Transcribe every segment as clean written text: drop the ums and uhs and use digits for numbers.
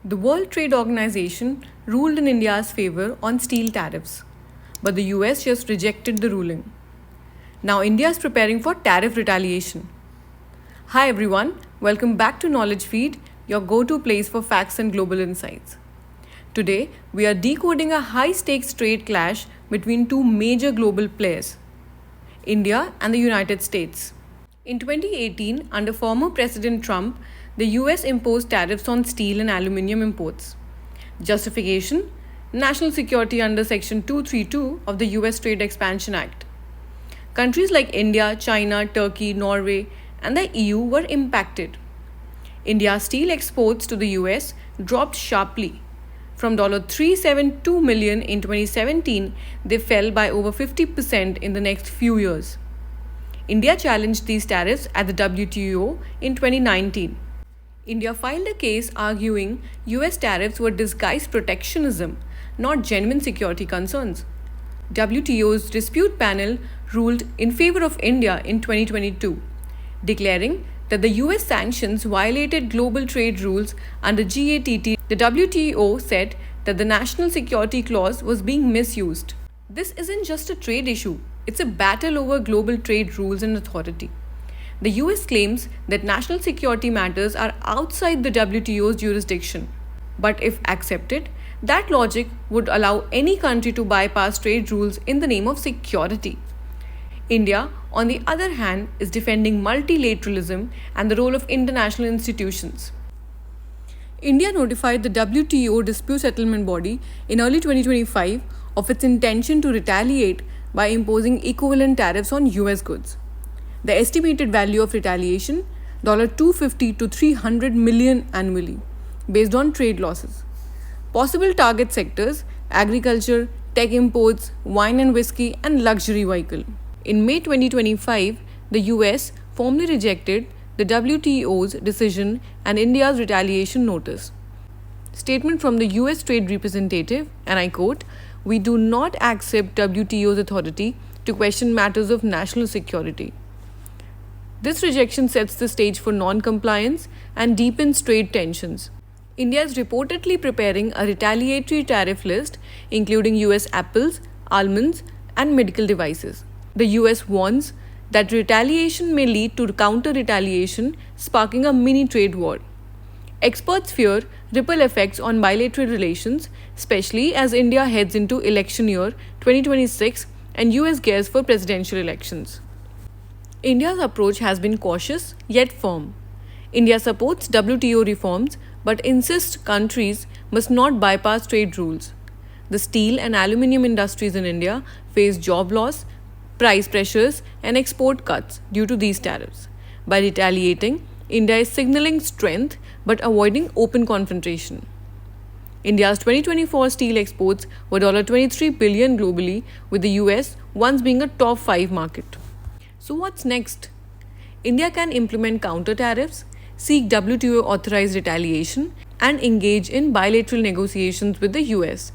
The World Trade Organization ruled in India's favor on steel tariffs, but the US just rejected the ruling. Now India is preparing for tariff retaliation. Hi everyone, welcome back to Knowledge Feed, your go-to place for facts and global insights. Today, we are decoding a high-stakes trade clash between two major global players, India and the United States. In 2018, under former President Trump, the US imposed tariffs on steel and aluminium imports. Justification: national security under Section 232 of the US Trade Expansion Act. Countries like India, China, Turkey, Norway, and the EU were impacted. India's steel exports to the US dropped sharply. From $372 million in 2017, they fell by over 50% in the next few years. India challenged these tariffs at the WTO in 2019. India filed a case arguing US tariffs were disguised protectionism, not genuine security concerns. WTO's dispute panel ruled in favor of India in 2022, declaring that the US sanctions violated global trade rules under GATT. The WTO said that the national security clause was being misused. This isn't just a trade issue, it's a battle over global trade rules and authority. The US claims that national security matters are outside the WTO's jurisdiction. But if accepted, that logic would allow any country to bypass trade rules in the name of security. India, on the other hand, is defending multilateralism and the role of international institutions. India notified the WTO dispute settlement body in early 2025 of its intention to retaliate by imposing equivalent tariffs on US goods. The estimated value of retaliation, $250 to $300 million annually, based on trade losses. Possible target sectors: agriculture, tech imports, wine and whiskey, and luxury vehicle. In May 2025, the US formally rejected the WTO's decision and India's retaliation notice. Statement from the US Trade Representative, and I quote, "We do not accept WTO's authority to question matters of national security." This rejection sets the stage for non-compliance and deepens trade tensions. India is reportedly preparing a retaliatory tariff list, including US apples, almonds, and medical devices. The US warns that retaliation may lead to counter-retaliation, sparking a mini-trade war. Experts fear ripple effects on bilateral relations, especially as India heads into election year 2026 and US gears for presidential elections. India's approach has been cautious yet firm. India supports WTO reforms but insists countries must not bypass trade rules. The steel and aluminium industries in India face job loss, price pressures, and export cuts due to these tariffs. By retaliating, India is signaling strength but avoiding open confrontation. India's 2024 steel exports were $23 billion globally, with the US once being a top 5 market. So what's next? India can implement counter tariffs, seek WTO authorized retaliation, and engage in bilateral negotiations with the US.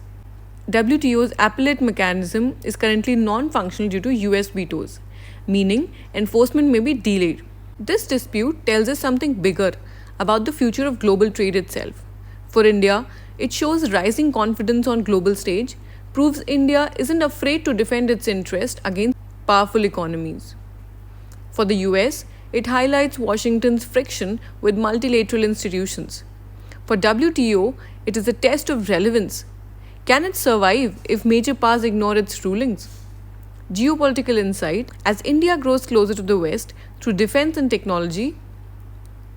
WTO's appellate mechanism is currently non-functional due to US vetoes, meaning enforcement may be delayed. This dispute tells us something bigger about the future of global trade itself. For India, it shows rising confidence on global stage, proves India isn't afraid to defend its interest against powerful economies. For the US, it highlights Washington's friction with multilateral institutions. For WTO, it is a test of relevance. Can it survive if major powers ignore its rulings? Geopolitical insight: as India grows closer to the West through defense and technology,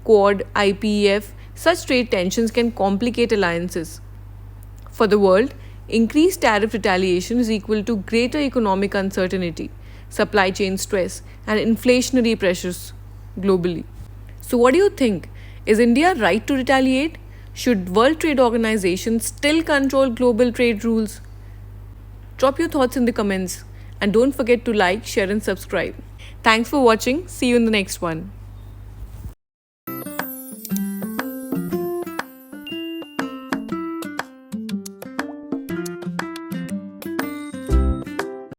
Quad, IPEF, such trade tensions can complicate alliances. For the world, increased tariff retaliation is equal to greater economic uncertainty, supply chain stress, and inflationary pressures globally. So what do you think? Is India right to retaliate? Should World Trade Organization still control global trade rules? Drop your thoughts in the comments and don't forget to like, share and subscribe. Thanks for watching. See you in the next one.